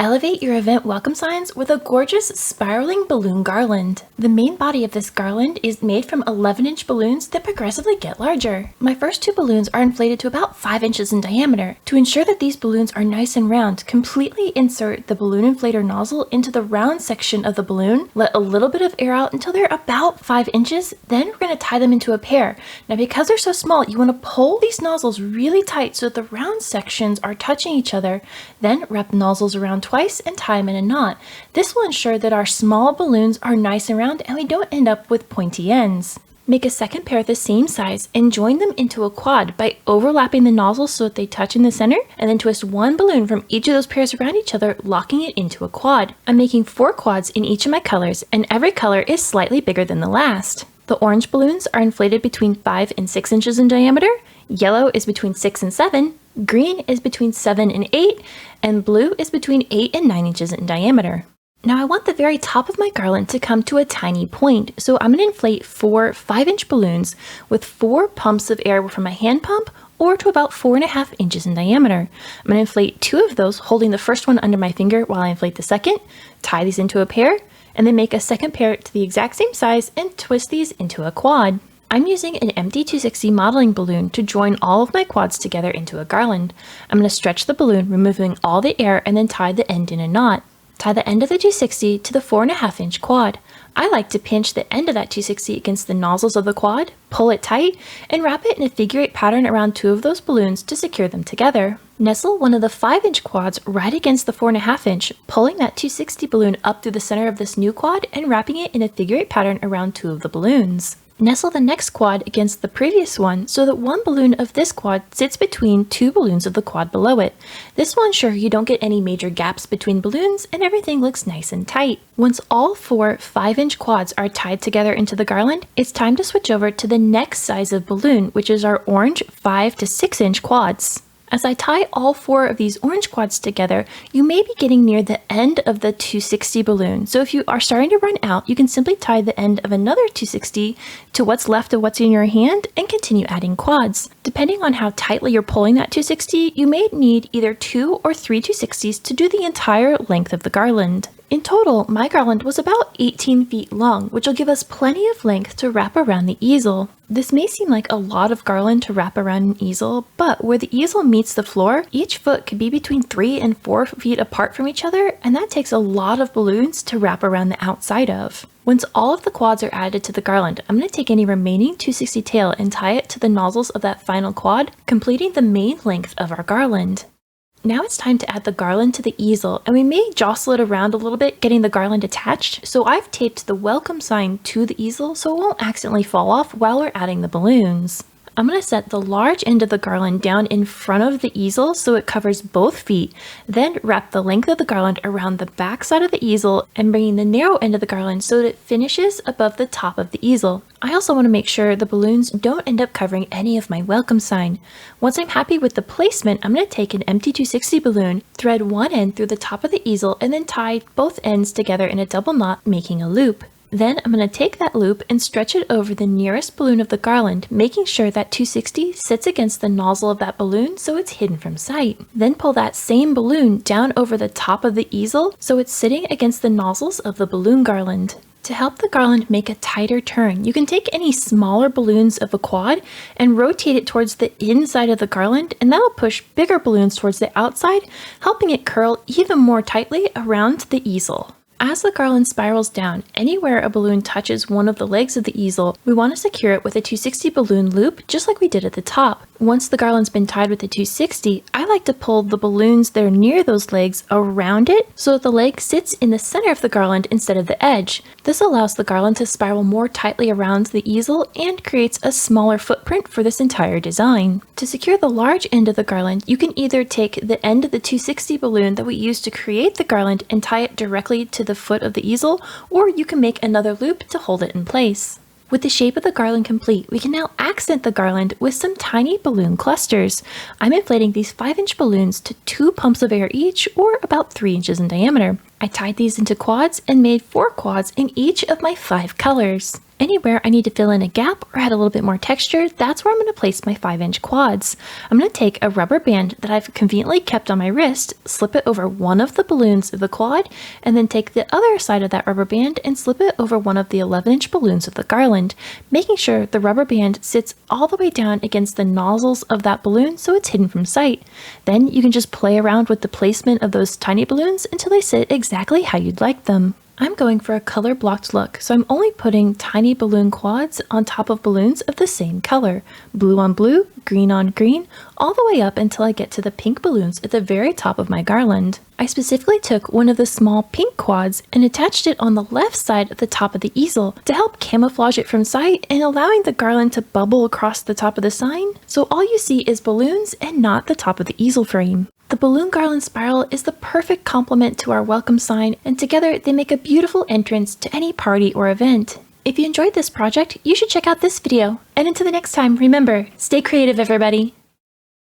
Elevate your event welcome signs with a gorgeous spiraling balloon garland. The main body of this garland is made from 11-inch balloons that progressively get larger. My first two balloons are inflated to about 5 inches in diameter. To ensure that these balloons are nice and round, completely insert the balloon inflator nozzle into the round section of the balloon, let a little bit of air out until they're about 5 inches, then we're going to tie them into a pair. Now because they're so small, you want to pull these nozzles really tight so that the round sections are touching each other, then wrap the nozzles around twice and tie them in a knot. This will ensure that our small balloons are nice and round and we don't end up with pointy ends. Make a second pair the same size and join them into a quad by overlapping the nozzles so that they touch in the center, and then twist one balloon from each of those pairs around each other, locking it into a quad. I'm making 4 quads in each of my colors, and every color is slightly bigger than the last. The orange balloons are inflated between 5 and 6 inches in diameter, yellow is between 6 and 7, green is between 7 and 8, and blue is between 8 and 9 inches in diameter. Now I want the very top of my garland to come to a tiny point, so I'm going to inflate 4 5-inch balloons with 4 pumps of air from a hand pump or to about 4.5 inches in diameter. I'm going to inflate 2 of those, holding the first one under my finger while I inflate the second, tie these into a pair, and then make a second pair to the exact same size and twist these into a quad. I'm using an empty 260 modeling balloon to join all of my quads together into a garland. I'm going to stretch the balloon, removing all the air, and then tie the end in a knot. Tie the end of the 260 to the 4.5-inch quad. I like to pinch the end of that 260 against the nozzles of the quad, pull it tight, and wrap it in a figure 8 pattern around 2 of those balloons to secure them together. Nestle one of the 5-inch quads right against the 4.5-inch, pulling that 260 balloon up through the center of this new quad and wrapping it in a figure 8 pattern around 2 of the balloons. Nestle the next quad against the previous one so that one balloon of this quad sits between 2 balloons of the quad below it. This will ensure you don't get any major gaps between balloons and everything looks nice and tight. Once all 4 5-inch quads are tied together into the garland, it's time to switch over to the next size of balloon, which is our orange 5 to 6-inch quads. As I tie all 4 of these orange quads together, you may be getting near the end of the 260 balloon. So if you are starting to run out, you can simply tie the end of another 260 to what's left of what's in your hand and continue adding quads. Depending on how tightly you're pulling that 260, you may need either 2 or 3 260s to do the entire length of the garland. In total, my garland was about 18 feet long, which will give us plenty of length to wrap around the easel. This may seem like a lot of garland to wrap around an easel, but where the easel meets the floor, each foot could be between 3 and 4 feet apart from each other, and that takes a lot of balloons to wrap around the outside of. Once all of the quads are added to the garland, I'm going to take any remaining 260 tail and tie it to the nozzles of that final quad, completing the main length of our garland. Now it's time to add the garland to the easel, and we may jostle it around a little bit getting the garland attached, so I've taped the welcome sign to the easel so it won't accidentally fall off while we're adding the balloons. I'm going to set the large end of the garland down in front of the easel so it covers both feet, then wrap the length of the garland around the back side of the easel and bringing the narrow end of the garland so that it finishes above the top of the easel. I also want to make sure the balloons don't end up covering any of my welcome sign. Once I'm happy with the placement, I'm going to take an empty 260 balloon, thread one end through the top of the easel, and then tie both ends together in a double knot, making a loop. Then I'm going to take that loop and stretch it over the nearest balloon of the garland, making sure that 260 sits against the nozzle of that balloon so it's hidden from sight. Then pull that same balloon down over the top of the easel so it's sitting against the nozzles of the balloon garland. To help the garland make a tighter turn, you can take any smaller balloons of a quad and rotate it towards the inside of the garland, and that'll push bigger balloons towards the outside, helping it curl even more tightly around the easel. As the garland spirals down, anywhere a balloon touches one of the legs of the easel, we want to secure it with a 260 balloon loop, just like we did at the top. Once the garland's been tied with the 260, I like to pull the balloons that are near those legs around it so that the leg sits in the center of the garland instead of the edge. This allows the garland to spiral more tightly around the easel and creates a smaller footprint for this entire design. To secure the large end of the garland, you can either take the end of the 260 balloon that we used to create the garland and tie it directly to the foot of the easel, or you can make another loop to hold it in place. With the shape of the garland complete, we can now accent the garland with some tiny balloon clusters. I'm inflating these 5-inch balloons to 2 pumps of air each, or about 3 inches in diameter. I tied these into quads and made 4 quads in each of my 5 colors. Anywhere I need to fill in a gap or add a little bit more texture, that's where I'm going to place my 5-inch quads. I'm going to take a rubber band that I've conveniently kept on my wrist, slip it over one of the balloons of the quad, and then take the other side of that rubber band and slip it over one of the 11-inch balloons of the garland, making sure the rubber band sits all the way down against the nozzles of that balloon so it's hidden from sight. Then you can just play around with the placement of those tiny balloons until they sit exactly how you'd like them. I'm going for a color blocked look, so I'm only putting tiny balloon quads on top of balloons of the same color, blue on blue, green on green, all the way up until I get to the pink balloons at the very top of my garland. I specifically took one of the small pink quads and attached it on the left side at the top of the easel to help camouflage it from sight and allowing the garland to bubble across the top of the sign, so all you see is balloons and not the top of the easel frame. The Balloon Garland Spiral is the perfect complement to our welcome sign, and together they make a beautiful entrance to any party or event. If you enjoyed this project, you should check out this video. And until the next time, remember, stay creative everybody!